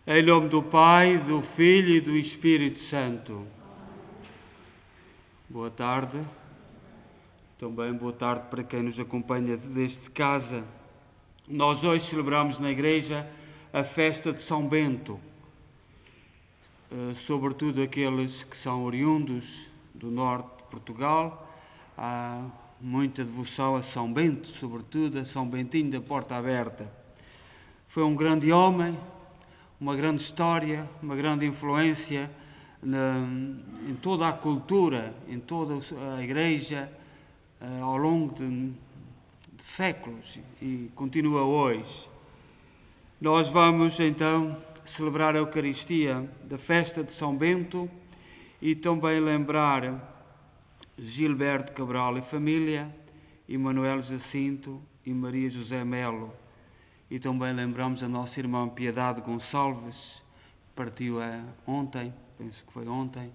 Em nome do Pai, do Filho e do Espírito Santo. Boa tarde. Também boa tarde para quem nos acompanha desde casa. Nós hoje celebramos na igreja a festa de São Bento. Sobretudo aqueles que são oriundos do norte de Portugal. Há muita devoção a São Bento, sobretudo a São Bentinho da Porta Aberta. Foi um grande homem, uma grande história, uma grande influência em toda a cultura, em toda a Igreja, ao longo de séculos, e continua hoje. Nós vamos então celebrar a Eucaristia da festa de São Bento e também lembrar Gilberto Cabral e família, Emanuel Jacinto e Maria José Melo. E também lembramos a nossa irmã Piedade Gonçalves, que partiu ontem, penso que foi ontem,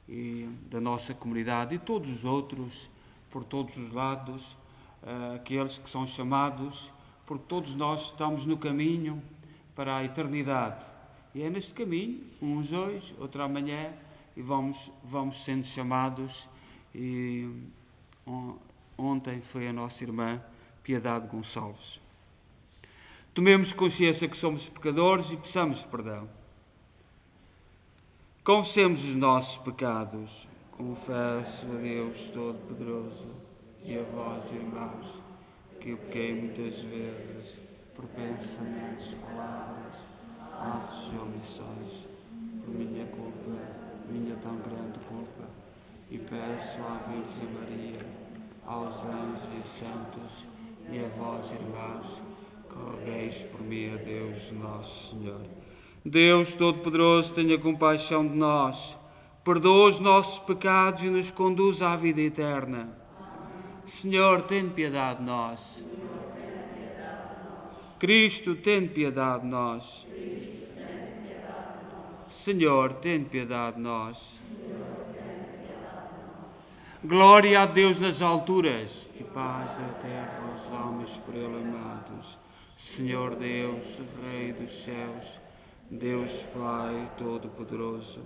e da nossa comunidade, e todos os outros, por todos os lados, aqueles que são chamados, porque todos nós estamos no caminho para a eternidade. E é neste caminho, uns hoje, outros amanhã, e vamos sendo chamados. E ontem foi a nossa irmã Piedade Gonçalves. Tomemos consciência que somos pecadores e peçamos perdão. Confessemos os nossos pecados. Confesso a Deus Todo-Poderoso e a vós, irmãos, que eu pequei muitas vezes por pensamentos, palavras, atos e omissões, por minha culpa, minha tão grande culpa, e peço à Virgem Maria, aos anjos e santos, e a vós, irmãos, que rogueis por mim a Deus Nosso Senhor. Deus Todo-Poderoso, tenha compaixão de nós, perdoa os nossos pecados e nos conduz à vida eterna. Senhor, tem piedade de nós. Cristo, tem piedade de nós. Senhor, tem piedade de nós. Glória a Deus nas alturas e paz na terra aos homens por Ele amados. Senhor Deus, Rei dos céus, Deus Pai Todo-Poderoso,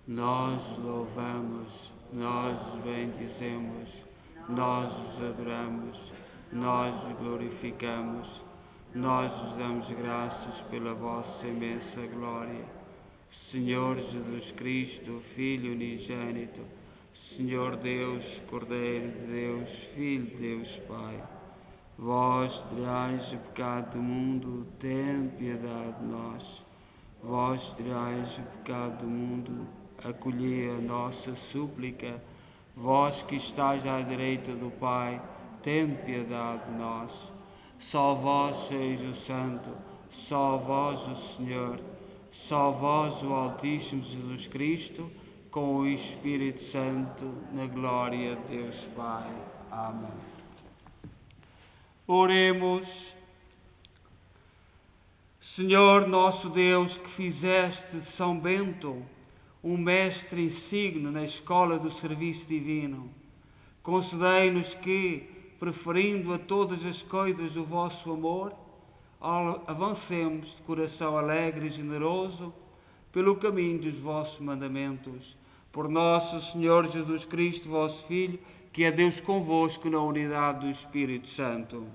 nós os louvamos, nós os bendizemos, nós os adoramos, nós os glorificamos, nós vos damos graças pela vossa imensa glória. Senhor Jesus Cristo, Filho unigênito, Senhor Deus, Cordeiro de Deus, Filho de Deus Pai, vós tirais o pecado do mundo, tende piedade de nós. Vós tirais o pecado do mundo, acolhei a nossa súplica. Vós que estáis à direita do Pai, tende piedade de nós. Só vós sois o Santo, só vós o Senhor, só vós o Altíssimo Jesus Cristo, com o Espírito Santo, na glória de Deus Pai. Amém. Oremos. Senhor nosso Deus, que fizeste de São Bento um mestre insigne na escola do serviço divino, concedei-nos que, preferindo a todas as coisas o vosso amor, avancemos de coração alegre e generoso pelo caminho dos vossos mandamentos. Por nosso Senhor Jesus Cristo, vosso Filho, que é Deus convosco na unidade do Espírito Santo.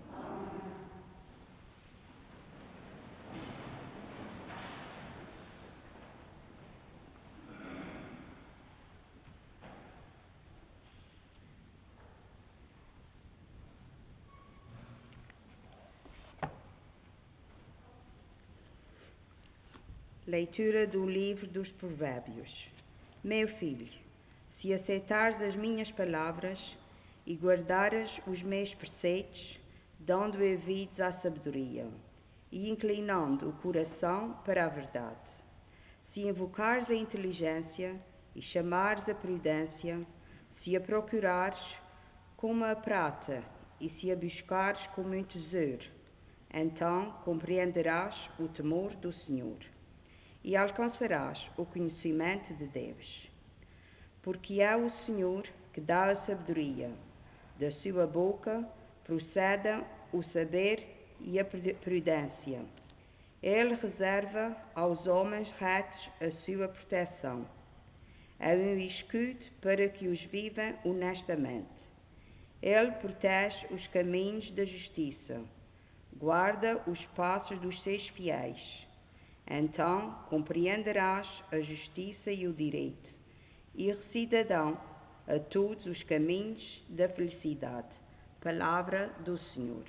Leitura do livro dos Provérbios. Meu filho, se aceitares as minhas palavras e guardares os meus preceitos, dando ouvidos à sabedoria e inclinando o coração para a verdade, se invocares a inteligência e chamares a prudência, se a procurares como a prata e se a buscares como um tesouro, então compreenderás o temor do Senhor e alcançarás o conhecimento de Deus. Porque é o Senhor que dá a sabedoria, da sua boca procedem o saber e a prudência. Ele reserva aos homens retos a sua proteção. É um escudo para que os vivam honestamente. Ele protege os caminhos da justiça, guarda os passos dos seus fiéis. Então compreenderás a justiça e o direito, e cidadão a todos os caminhos da felicidade. Palavra do Senhor.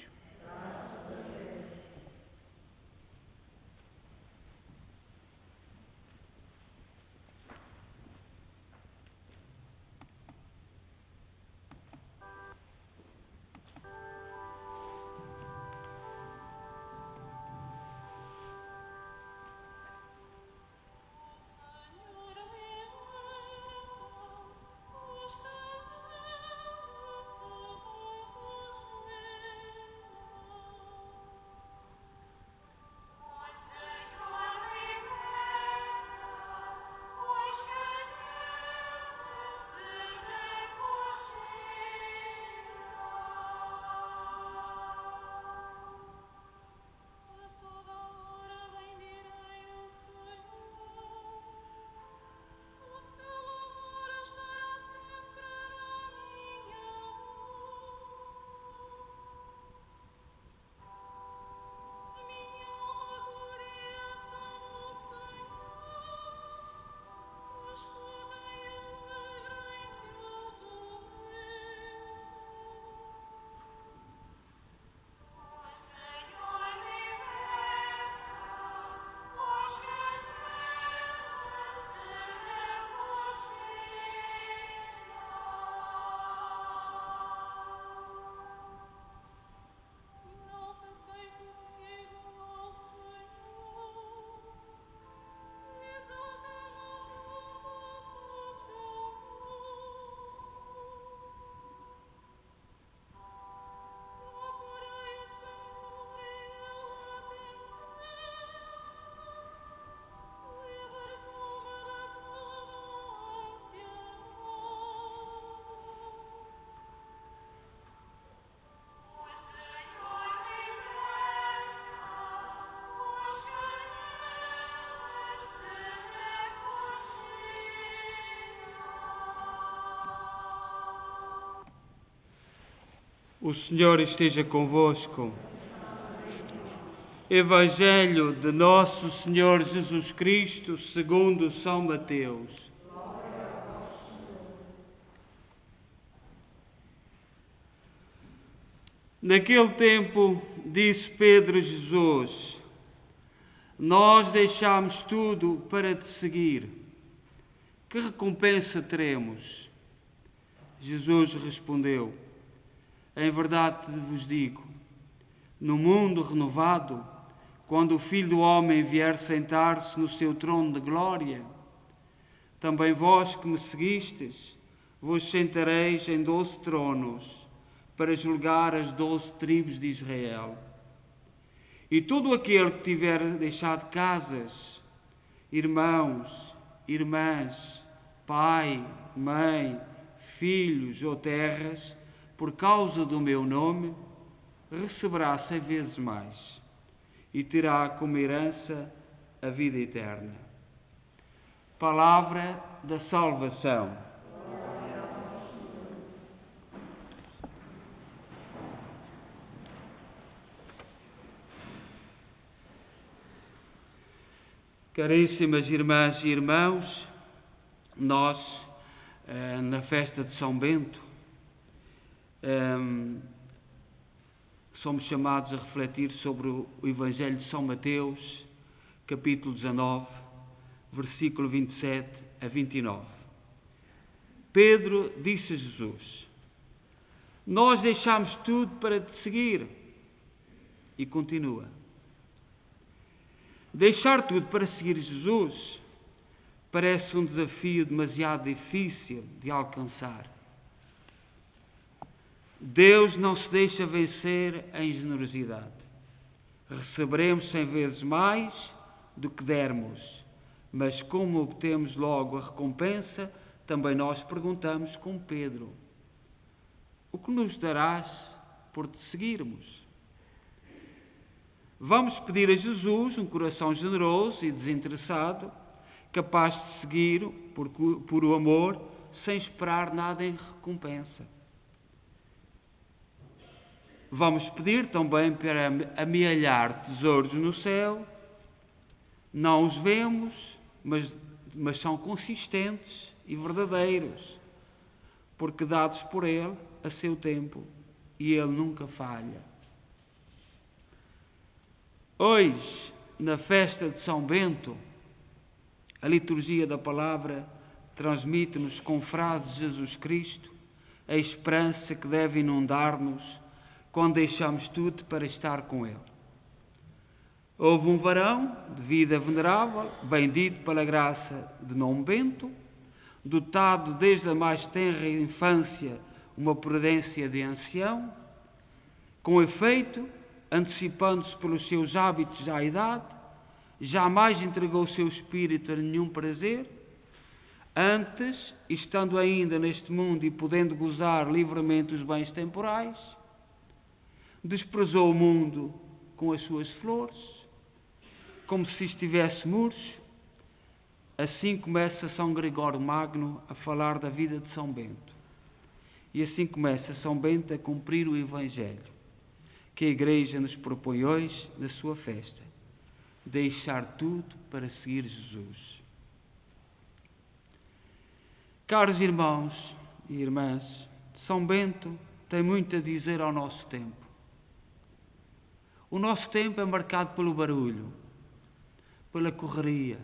O Senhor esteja convosco. Evangelho de Nosso Senhor Jesus Cristo, segundo São Mateus. Naquele tempo, disse Pedro a Jesus: nós deixámos tudo para te seguir. Que recompensa teremos? Jesus respondeu: em verdade vos digo, no mundo renovado, quando o Filho do Homem vier sentar-se no seu trono de glória, também vós que me seguistes, vos sentareis em 12 tronos, para julgar as 12 tribos de Israel. E todo aquele que tiver deixado casas, irmãos, irmãs, pai, mãe, filhos ou terras, por causa do meu nome, receberá 100 vezes mais e terá como herança a vida eterna. Palavra da salvação. Caríssimas irmãs e irmãos, nós, na festa de São Bento, somos chamados a refletir sobre o Evangelho de São Mateus, capítulo 19, versículo 27 a 29. Pedro disse a Jesus: nós deixámos tudo para te seguir. E continua: deixar tudo para seguir Jesus parece um desafio demasiado difícil de alcançar. Deus não se deixa vencer em generosidade. Receberemos 100 vezes mais do que dermos, mas como obtemos logo a recompensa, também nós perguntamos com Pedro: o que nos darás por te seguirmos? Vamos pedir a Jesus um coração generoso e desinteressado, capaz de seguir por o amor, sem esperar nada em recompensa. Vamos pedir também para amealhar tesouros no céu. Não os vemos, mas são consistentes e verdadeiros, porque dados por Ele a seu tempo, e Ele nunca falha. Hoje, na festa de São Bento, a liturgia da palavra transmite-nos com frases de Jesus Cristo a esperança que deve inundar-nos quando deixamos tudo para estar com Ele. Houve um varão de vida venerável, bendito pela graça de nome Bento, dotado desde a mais tenra infância uma prudência de ancião, com efeito, antecipando-se pelos seus hábitos à idade, jamais entregou o seu espírito a nenhum prazer. Antes, estando ainda neste mundo e podendo gozar livremente os bens temporais, desprezou o mundo com as suas flores, como se estivesse murcho. Assim começa São Gregório Magno a falar da vida de São Bento. E assim começa São Bento a cumprir o Evangelho que a Igreja nos propõe hoje na sua festa: deixar tudo para seguir Jesus. Caros irmãos e irmãs, São Bento tem muito a dizer ao nosso tempo. O nosso tempo é marcado pelo barulho, pela correria.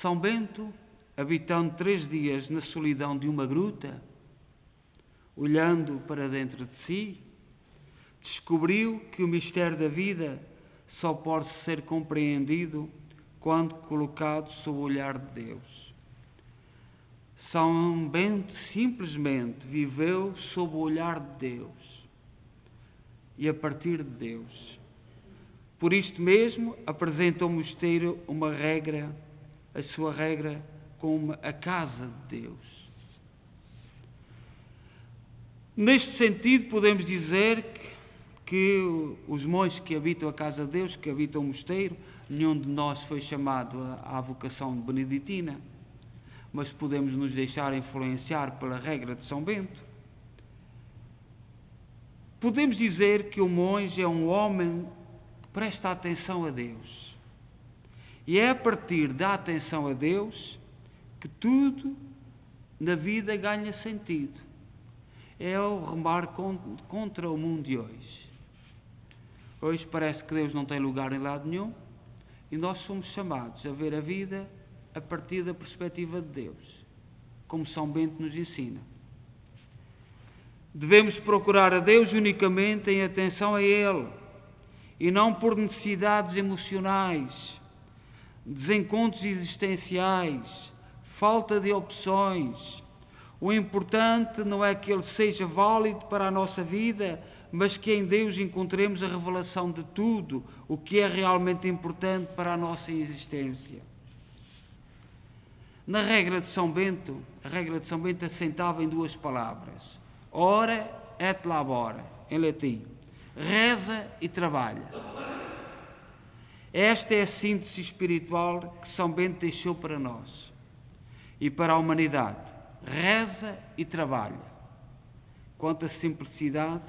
São Bento, habitando 3 dias na solidão de uma gruta, olhando para dentro de si, descobriu que o mistério da vida só pode ser compreendido quando colocado sob o olhar de Deus. São Bento simplesmente viveu sob o olhar de Deus e a partir de Deus. Por isto mesmo, apresenta ao mosteiro uma regra, a sua regra como a casa de Deus. Neste sentido, podemos dizer que os monges que habitam a casa de Deus, que habitam o mosteiro, nenhum de nós foi chamado à vocação beneditina, mas podemos nos deixar influenciar pela regra de São Bento. Podemos dizer que o monge é um homem que presta atenção a Deus. E é a partir da atenção a Deus que tudo na vida ganha sentido. É o remar contra o mundo de hoje. Hoje parece que Deus não tem lugar em lado nenhum e nós somos chamados a ver a vida a partir da perspectiva de Deus, como São Bento nos ensina. Devemos procurar a Deus unicamente em atenção a Ele e não por necessidades emocionais, desencontros existenciais, falta de opções. O importante não é que Ele seja válido para a nossa vida, mas que em Deus encontremos a revelação de tudo o que é realmente importante para a nossa existência. Na regra de São Bento, a regra de São Bento assentava em 2 palavras: ora et labora, em latim, reza e trabalha. Esta é a síntese espiritual que São Bento deixou para nós e para a humanidade. Reza e trabalha. Quanta simplicidade,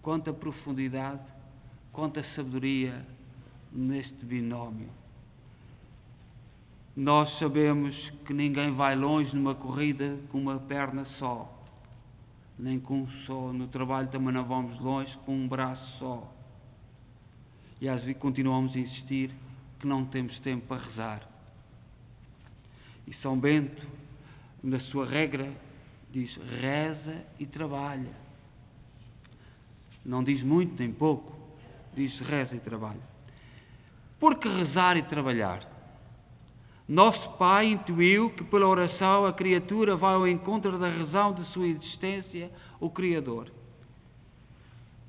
quanta profundidade, quanta sabedoria neste binómio. Nós sabemos que ninguém vai longe numa corrida com uma perna só, nem com um só. No trabalho também não vamos longe com um braço só. E às vezes continuamos a insistir que não temos tempo para rezar. E São Bento, na sua regra, diz: reza e trabalha. Não diz muito nem pouco, diz reza e trabalha. Por que rezar e trabalhar? Nosso Pai intuiu que pela oração a criatura vai ao encontro da razão de sua existência, o Criador.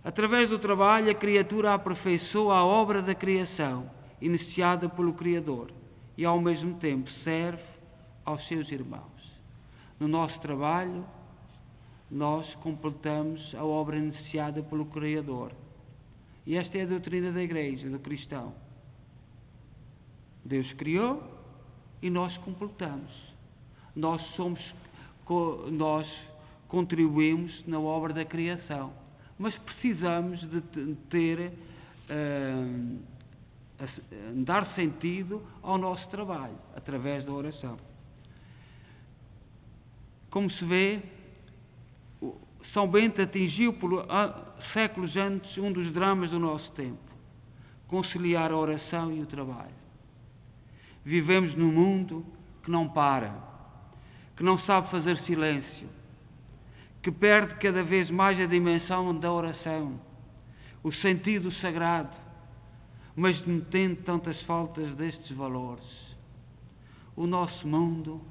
Através do trabalho, a criatura aperfeiçoa a obra da criação, iniciada pelo Criador, e ao mesmo tempo serve aos seus irmãos. No nosso trabalho, nós completamos a obra iniciada pelo Criador E esta é a doutrina da Igreja, do cristão. Deus criou e nós completamos. Nós contribuímos na obra da criação. Mas precisamos de dar sentido ao nosso trabalho, através da oração. Como se vê, São Bento atingiu, séculos antes, um dos dramas do nosso tempo: conciliar a oração e o trabalho. Vivemos num mundo que não para, que não sabe fazer silêncio, que perde cada vez mais a dimensão da oração, o sentido sagrado, mas tendo tantas faltas destes valores. O nosso mundo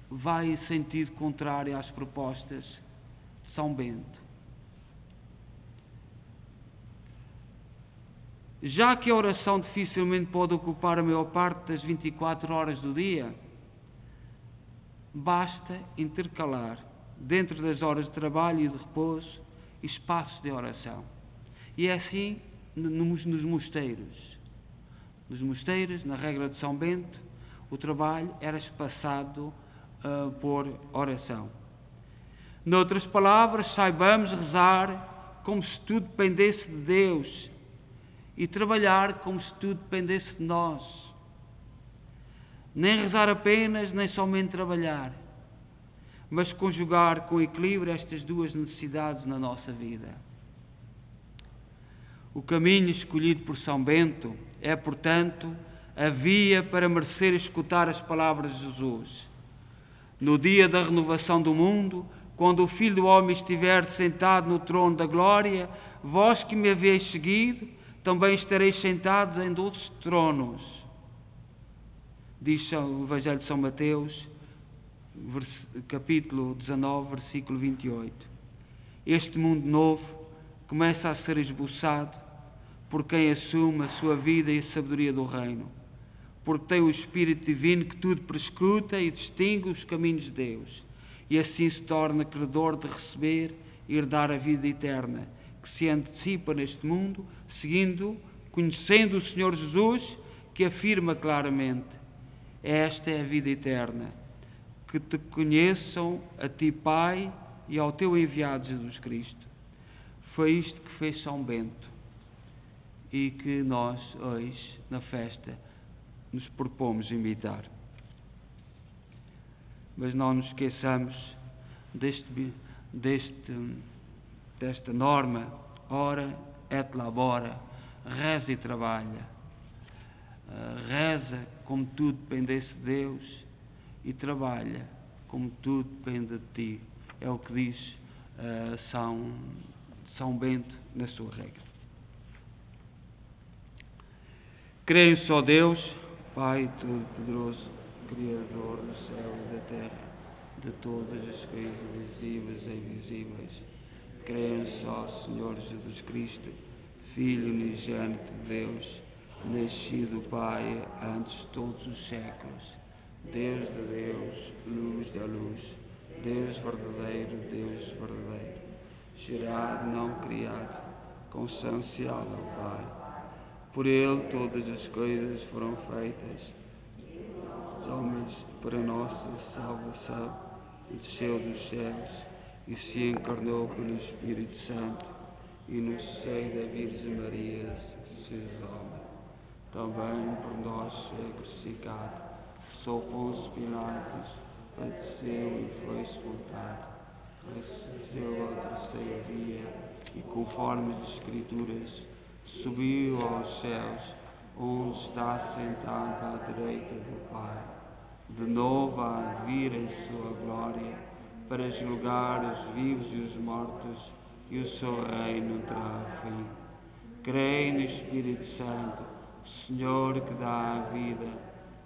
vai em sentido contrário às propostas de São Bento. Já que a oração dificilmente pode ocupar a maior parte das 24 horas do dia, basta intercalar, dentro das horas de trabalho e de repouso, espaços de oração. E é assim nos mosteiros. Nos mosteiros, na regra de São Bento, o trabalho era espaçado por oração. Noutras palavras, saibamos rezar como se tudo dependesse de Deus e trabalhar como se tudo dependesse de nós. Nem rezar apenas, nem somente trabalhar, mas conjugar com equilíbrio estas duas necessidades na nossa vida. O caminho escolhido por São Bento é, portanto, a via para merecer escutar as palavras de Jesus. No dia da renovação do mundo, quando o Filho do Homem estiver sentado no trono da glória, vós que me haveis seguido, também estareis sentados em outros tronos. Diz o Evangelho de São Mateus, capítulo 19, versículo 28. Este mundo novo começa a ser esboçado por quem assume a sua vida e a sabedoria do reino, porque tem o Espírito Divino que tudo prescruta e distingue os caminhos de Deus, e assim se torna credor de receber e herdar a vida eterna, que se antecipa neste mundo, conhecendo o Senhor Jesus, que afirma claramente: esta é a vida eterna, que te conheçam a ti, Pai, e ao teu enviado Jesus Cristo. Foi isto que fez São Bento e que nós hoje, na festa, nos propomos imitar. Mas não nos esqueçamos desta norma: ora et labora, reza e trabalha. Reza como tudo dependesse de Deus e trabalha como tudo depende de ti. É o que diz São Bento na sua regra. Creio só Deus, Pai Todo-Poderoso, Criador dos céus e da terra, de todas as coisas visíveis e invisíveis. Creio só, Senhor Jesus Cristo, Filho unigênito de Deus, nascido do Pai antes de todos os séculos, Deus de Deus, luz da luz, Deus verdadeiro, gerado, não criado, consubstancial ao Pai. Por Ele todas as coisas foram feitas, os homens para nossa salvação, desceu dos céus e se encarnou pelo Espírito Santo, e no seio da Virgem Maria se fez homem. Também por nós foi crucificado, sou Pôncio Pilatos, padeceu e foi sepultado, ressuscitou ao terceiro dia, e conforme as Escrituras, subiu aos céus, onde está sentado à direita do Pai. De novo há de vir em sua glória, para julgar os vivos e os mortos, e o seu reino terá fim. Creio no Espírito Santo, Senhor que dá a vida,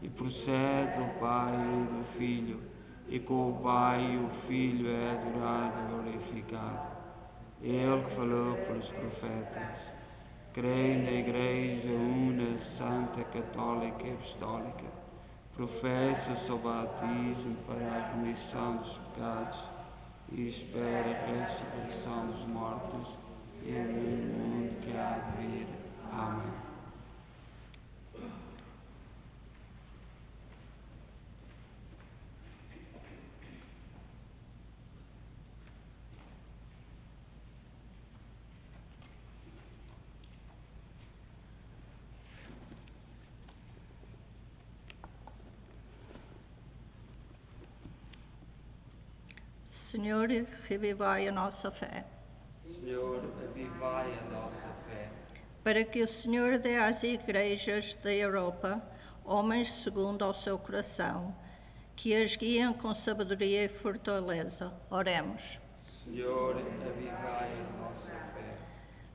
e procede do Pai e do Filho, e com o Pai e o Filho é adorado e glorificado. Ele que falou pelos profetas. Creio na Igreja una, santa, católica e apostólica. Professo o batismo para a remissão dos pecados e espero a ressurreição dos mortos e no mundo que há de vir. Amém. Senhor, revivai a nossa fé, Senhor, avivai a nossa fé, para que o Senhor dê às igrejas da Europa homens segundo ao seu coração, que as guiem com sabedoria e fortaleza. Oremos. Senhor, avivai a nossa fé,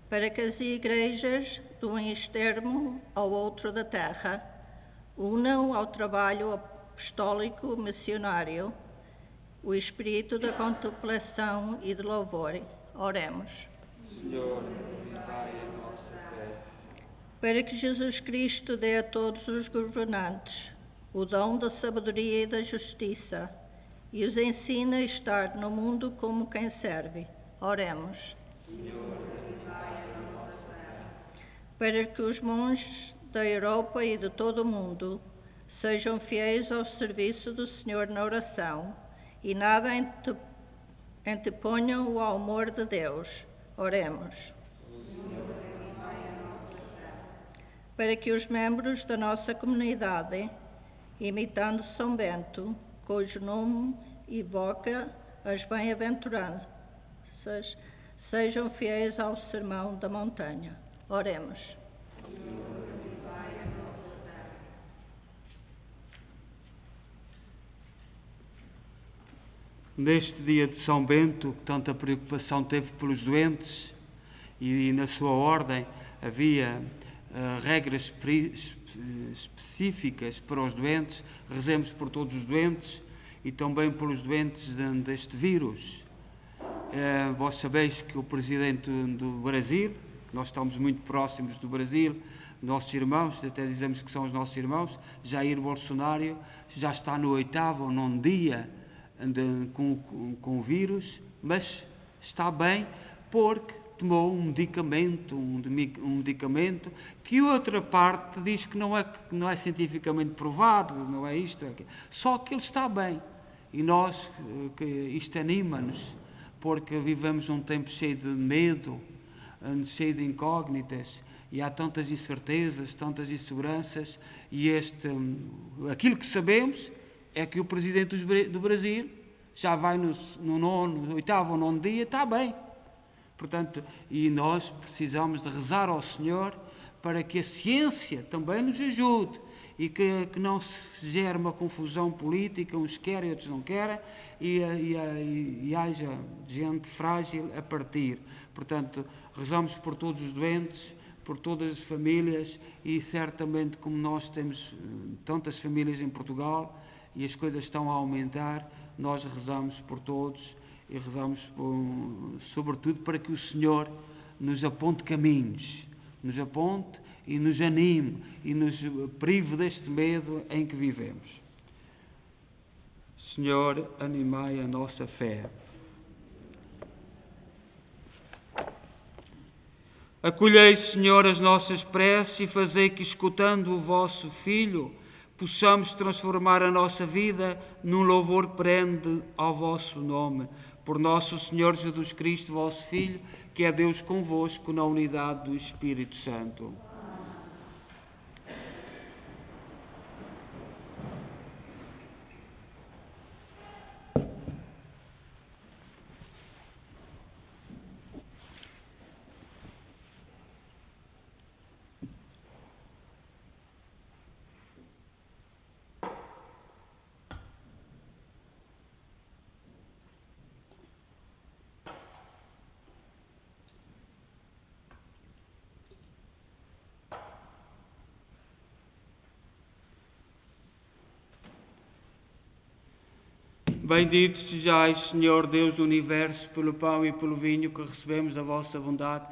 Para que as igrejas de um extremo ao outro da terra unam ao trabalho apostólico missionário o espírito da contemplação e de louvor. Oremos. Senhor, avivai a nossa fé, Para que Jesus Cristo dê a todos os governantes o dom da sabedoria e da justiça e os ensine a estar no mundo como quem serve. Oremos. Senhor, avivai a nossa fé, Para que os monges da Europa e de todo o mundo sejam fiéis ao serviço do Senhor na oração e nada anteponham o amor de Deus. Oremos. Para que os membros da nossa comunidade, imitando São Bento, cujo nome evoca as bem-aventuranças, sejam fiéis ao Sermão da Montanha. Oremos. Neste dia de São Bento, que tanta preocupação teve pelos doentes, e na sua ordem havia regras específicas para os doentes, rezemos por todos os doentes e também pelos doentes deste vírus. Vós sabeis que o presidente do Brasil, nós estamos muito próximos do Brasil, nossos irmãos, até dizemos que são os nossos irmãos, Jair Bolsonaro, já está no 8º ou 9º dia com o vírus, mas está bem porque tomou um medicamento que outra parte diz que não é cientificamente provado, não é isto, é aquilo. Só que ele está bem. E nós, que isto anima-nos, porque vivemos um tempo cheio de medo, cheio de incógnitas, e há tantas incertezas, tantas inseguranças, e aquilo que sabemos é que o presidente do Brasil já vai no 8º ou 9º dia, está bem. Portanto, e nós precisamos de rezar ao Senhor para que a ciência também nos ajude e que não se gere uma confusão política, uns querem, outros não querem, e haja gente frágil a partir. Portanto, rezamos por todos os doentes, por todas as famílias, e certamente como nós temos tantas famílias em Portugal e as coisas estão a aumentar, nós rezamos por todos e rezamos sobretudo para que o Senhor nos aponte caminhos, nos aponte e nos anime e nos prive deste medo em que vivemos. Senhor, animai a nossa fé. Acolhei, Senhor, as nossas preces e fazei que, escutando o vosso Filho, possamos transformar a nossa vida num louvor perene ao vosso nome. Por nosso Senhor Jesus Cristo, vosso Filho, que é Deus convosco na unidade do Espírito Santo. Bendito sejais, Senhor Deus do Universo, pelo pão e pelo vinho que recebemos da vossa bondade,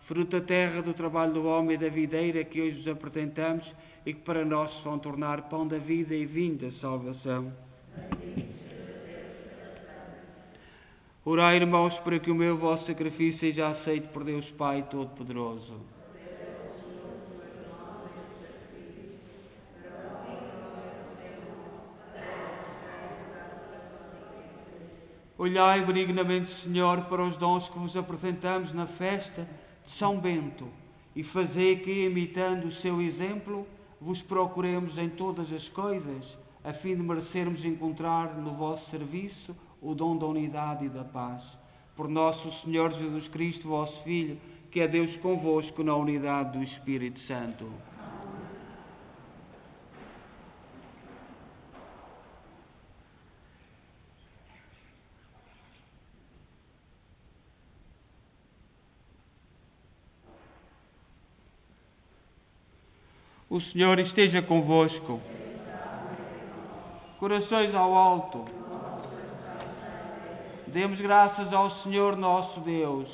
fruto da terra, do trabalho do homem e da videira que hoje vos apresentamos e que para nós se vão tornar pão da vida e vinho da salvação. Orai, irmãos, para que o meu vosso sacrifício seja aceito por Deus Pai Todo-Poderoso. Olhai benignamente, Senhor, para os dons que vos apresentamos na festa de São Bento e fazei que, imitando o seu exemplo, vos procuremos em todas as coisas, a fim de merecermos encontrar no vosso serviço o dom da unidade e da paz. Por nosso Senhor Jesus Cristo, vosso Filho, que é Deus convosco na unidade do Espírito Santo. O Senhor esteja convosco. Corações ao alto. Demos graças ao Senhor nosso Deus.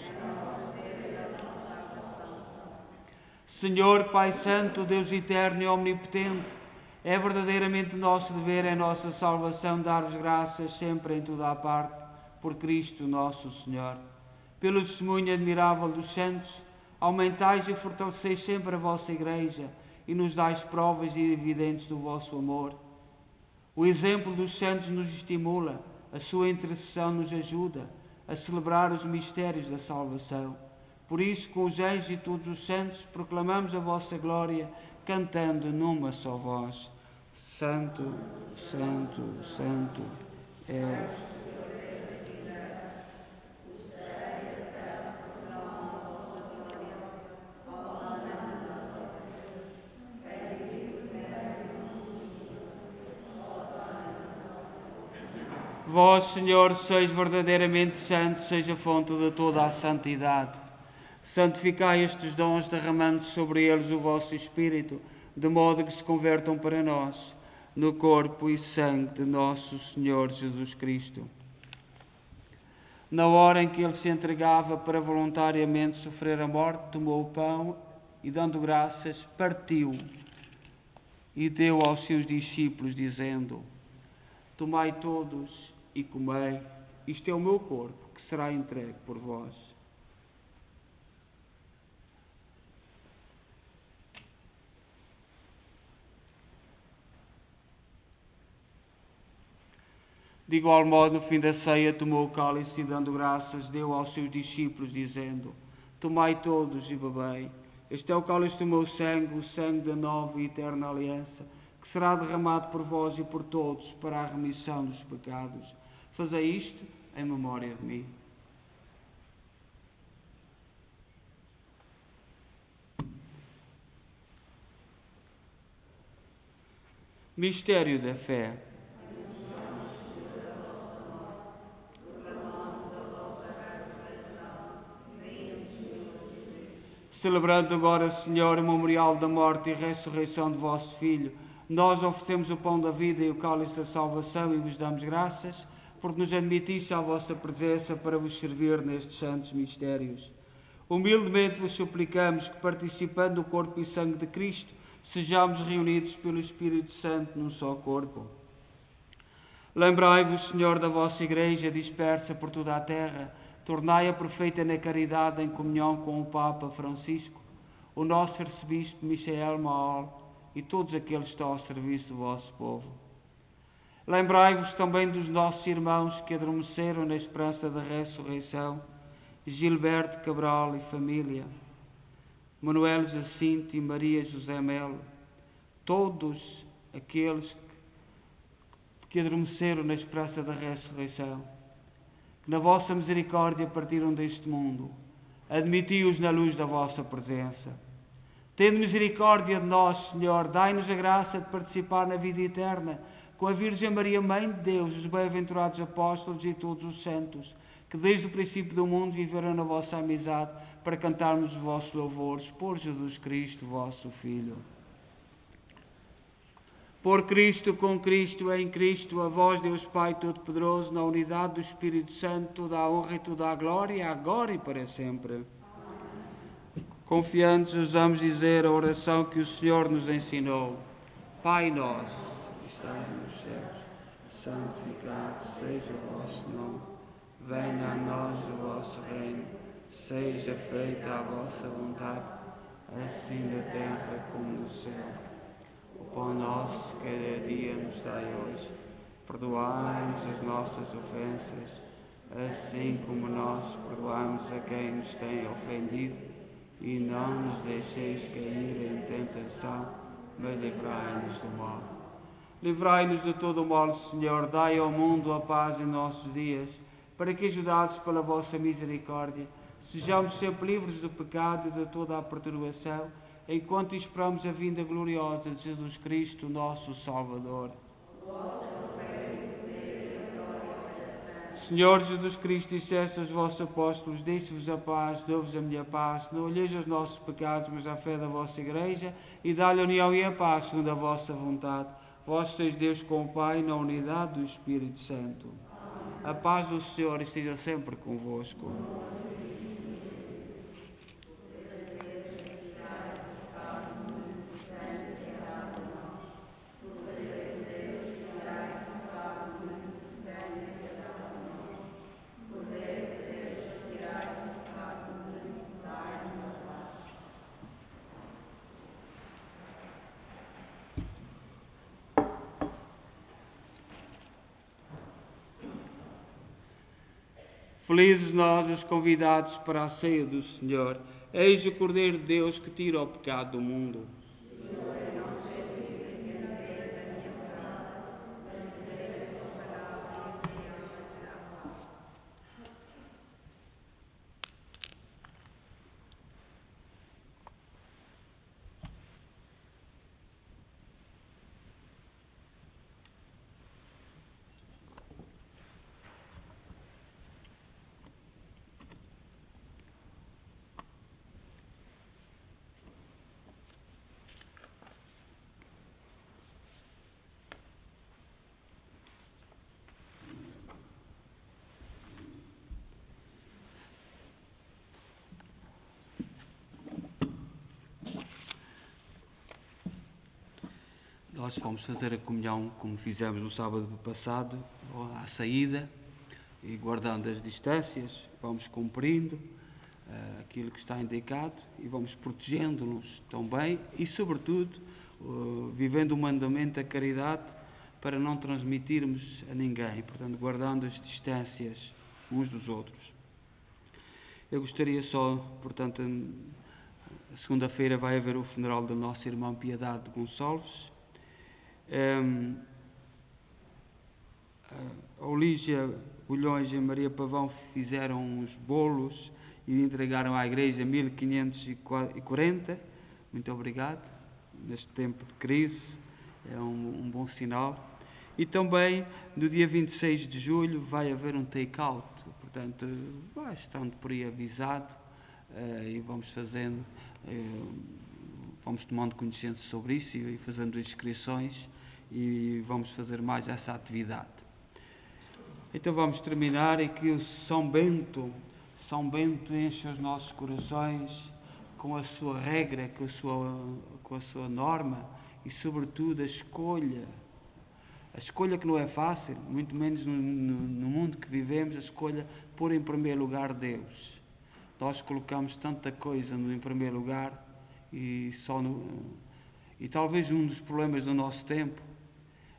Senhor, Pai Santo, Deus eterno e omnipotente, é verdadeiramente nosso dever, é nossa salvação, dar-vos graças sempre em toda a parte, por Cristo nosso Senhor. Pelo testemunho admirável dos santos, aumentais e fortaleceis sempre a vossa Igreja, e nos dais provas evidentes do vosso amor. O exemplo dos santos nos estimula, a sua intercessão nos ajuda a celebrar os mistérios da salvação. Por isso, com os anjos e todos os santos, proclamamos a vossa glória, cantando numa só voz: Santo, Santo, Santo és. Vós, Senhor, sois verdadeiramente santo, seja a fonte de toda a santidade. Santificai estes dons, derramando sobre eles o vosso Espírito, de modo que se convertam para nós, no corpo e sangue de nosso Senhor Jesus Cristo. Na hora em que ele se entregava para voluntariamente sofrer a morte, tomou o pão e, dando graças, partiu e deu aos seus discípulos, dizendo: Tomai todos e comei, isto é o meu corpo, que será entregue por vós. De igual modo, no fim da ceia, tomou o cálice e, dando graças, deu aos seus discípulos, dizendo: Tomai todos e bebei, este é o cálice do meu sangue, o sangue da nova e eterna aliança, que será derramado por vós e por todos para a remissão dos pecados. Fazei isto em memória de mim. Mistério da fé. Celebrando agora, Senhor, o memorial da morte e ressurreição de vosso Filho, nós oferecemos o pão da vida e o cálice da salvação e vos damos graças, porque nos admitisse à vossa presença para vos servir nestes santos mistérios. Humildemente vos suplicamos que, participando do corpo e sangue de Cristo, sejamos reunidos pelo Espírito Santo num só corpo. Lembrai-vos, Senhor, da vossa Igreja dispersa por toda a terra, tornai-a perfeita na caridade em comunhão com o Papa Francisco, o nosso arcebispo Michael Maol e todos aqueles que estão ao serviço do vosso povo. Lembrai-vos também dos nossos irmãos que adormeceram na esperança da ressurreição, Gilberto Cabral e família, Manuel Jacinto e Maria José Melo, todos aqueles que adormeceram na esperança da ressurreição, que na vossa misericórdia partiram deste mundo, admiti-os na luz da vossa presença. Tende misericórdia de nós, Senhor, dai-nos a graça de participar na vida eterna, com a Virgem Maria, Mãe de Deus, os bem-aventurados apóstolos e todos os santos, que desde o princípio do mundo viveram na vossa amizade, para cantarmos os vossos louvores, por Jesus Cristo, vosso Filho. Por Cristo, com Cristo, em Cristo, a vós, Deus Pai Todo-Poderoso, na unidade do Espírito Santo, toda a honra e toda a glória, agora e para sempre. Confiantes, ousamos dizer a oração que o Senhor nos ensinou. Pai nosso, que estás nos céus, santificado seja o vosso nome. Venha a nós o vosso reino, seja feita a vossa vontade, assim na terra como no céu. O pão nosso cada dia nos dai hoje. Perdoai-nos as nossas ofensas, assim como nós perdoamos a quem nos tem ofendido. E não nos deixeis cair em tentação, mas livrai-nos do mal. Livrai-nos de todo o mal, Senhor. Dai ao mundo a paz em nossos dias, para que, ajudados pela vossa misericórdia, sejamos sempre livres do pecado e de toda a perturbação, enquanto esperamos a vinda gloriosa de Jesus Cristo, nosso Salvador. Senhor Jesus Cristo, disseste aos vossos apóstolos: deixe-vos a paz, dou-vos a minha paz. Não olheis os nossos pecados, mas a fé da vossa Igreja, e dá-lhe a união e a paz, segundo a vossa vontade. Vós sois Deus com o Pai, na unidade do Espírito Santo. A paz do Senhor esteja sempre convosco. Felizes nós, os convidados para a ceia do Senhor. Eis o Cordeiro de Deus que tira o pecado do mundo. Nós vamos fazer a comunhão como fizemos no sábado passado, à saída, e guardando as distâncias, vamos cumprindo aquilo que está indicado e vamos protegendo-nos também e, sobretudo, vivendo o mandamento da caridade para não transmitirmos a ninguém, portanto, guardando as distâncias uns dos outros. Eu gostaria só, portanto, segunda-feira vai haver o funeral da nossa irmã Piedade Gonçalves. A Olígia Bulhões e a Maria Pavão fizeram uns bolos e entregaram à igreja 1540. Muito obrigado. Neste tempo de crise é um bom sinal. E também no dia 26 de julho vai haver um take-out, portanto vai estando por aí avisado e vamos fazendo, vamos tomando conhecimento sobre isso e fazendo inscrições e vamos fazer mais essa atividade. Então vamos terminar e que o São Bento enche os nossos corações com a sua regra, com a sua norma e sobretudo a escolha que não é fácil, muito menos no mundo que vivemos, a escolha pôr em primeiro lugar Deus. Nós colocamos tanta coisa em primeiro lugar e talvez um dos problemas do nosso tempo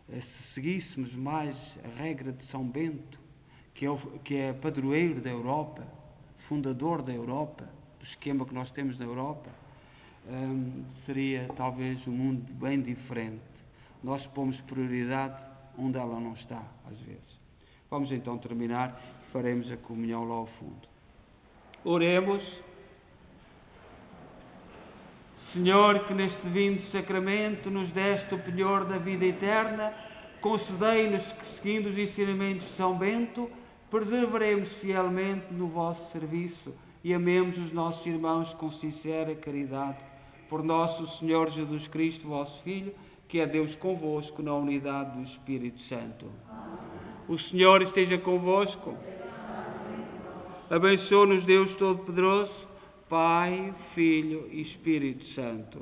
é se seguíssemos mais a regra de São Bento, que é padroeiro da Europa, fundador da Europa, do esquema que nós temos na Europa, seria talvez um mundo bem diferente. Nós pomos prioridade onde ela não está, às vezes. Vamos então terminar e faremos a comunhão lá ao fundo. Oremos. Senhor, que neste divino sacramento nos deste o penhor da vida eterna, concedei-nos que, seguindo os ensinamentos de São Bento, perseveremos fielmente no vosso serviço e amemos os nossos irmãos com sincera caridade. Por nosso Senhor Jesus Cristo, vosso Filho, que é Deus convosco na unidade do Espírito Santo. O Senhor esteja convosco. Abençoe-nos Deus Todo-Poderoso, Pai, Filho e Espírito Santo.